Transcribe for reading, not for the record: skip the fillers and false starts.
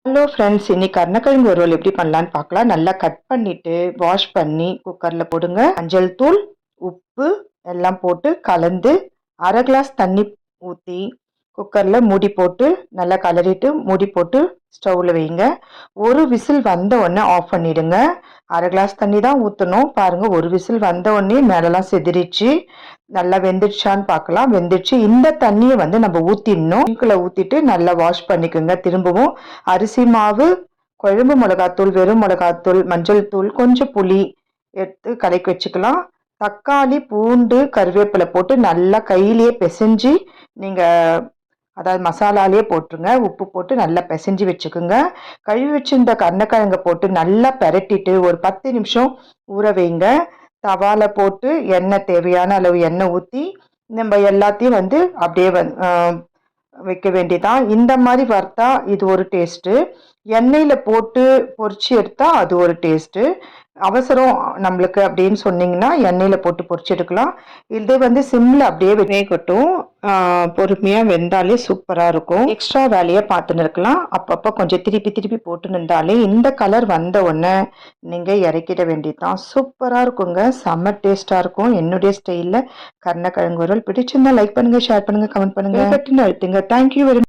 Hello friends, இன்னைக்கு கருணக்கிழங்கு வறுவல் எப்படி பண்ணலான்னு பார்க்கலாம். நல்லா கட் பண்ணிட்டு வாஷ் பண்ணி குக்கரில் போடுங்க. மஞ்சள் தூள், உப்பு எல்லாம் போட்டு கலந்து 1/2 கிளாஸ் தண்ணி ஊற்றி குக்கரில் மூடி போட்டு நல்லா கலரிட்டு மூடி போட்டு ஸ்டவ்வில் வைங்க. ஒரு விசில் வந்த உடனே ஆஃப் பண்ணிடுங்க. 1/2 கிளாஸ் தண்ணி தான் ஊற்றணும். பாருங்கள், ஒரு விசில் வந்த உடனே மேலெல்லாம் செதிரிச்சு நல்லா வெந்துடுச்சான்னு பார்க்கலாம். வெந்துடுச்சு. இந்த தண்ணியை நம்ம ஊற்றிடணும். சிங்கில் ஊற்றிட்டு நல்லா வாஷ் பண்ணிக்கோங்க. திரும்பவும் அரிசி மாவு, குழம்பு மிளகாத்தூள், வெறும் மிளகாத்தூள், மஞ்சள் தூள், கொஞ்சம் புளி எடுத்து கலக்கி வச்சுக்கலாம். தக்காளி, பூண்டு, கருவேப்பிலை போட்டு நல்லா கையிலேயே பிசைஞ்சு நீங்கள் அதாவது மசாலாலேயே போட்டுருங்க. உப்பு போட்டு நல்லா பிசைஞ்சு வச்சுக்கோங்க. கழுவி வச்சிருந்த கருணக்கிழங்கை போட்டு நல்லா பெரட்டிட்டு ஒரு 10 நிமிஷம் ஊற வைங்க. தவால போட்டு எண்ணெய் தேவையான அளவு எண்ணெய் ஊற்றி நம்ம எல்லாத்தையும் அப்படியே வைக்க வேண்டியதான். இந்த மாதிரி வறுத்தா இது ஒரு டேஸ்ட்டு. எண்ணெயில் போட்டு பொரிச்சு எடுத்தால் அது ஒரு டேஸ்ட்டு. அவசரம் நம்மளுக்கு அப்படின்னு சொன்னீங்கன்னா எண்ணெயில் போட்டு பொரிச்சு எடுக்கலாம். இது சிம்மில் அப்படியே வேகட்டும். பொறுமையாக வெந்தாலே சூப்பராக இருக்கும். எக்ஸ்ட்ரா வேலையை பார்த்துன்னு இருக்கலாம். அப்பப்போ கொஞ்சம் திருப்பி திருப்பி போட்டுன்னு இருந்தாலே இந்த கலர் வந்த உடனே நீங்கள் இறக்கிட வேண்டியதுதான். சூப்பராக இருக்குங்க. செம்ம டேஸ்ட்டாக இருக்கும். என்னுடைய ஸ்டைலில் கருணக்கிழங்கு வறுவல் பிடிச்சிருந்தா லைக் பண்ணுங்கள், ஷேர் பண்ணுங்கள், கமெண்ட் பண்ணுங்கள், பட்டின்னு அழுத்துங்க. Thank you very much.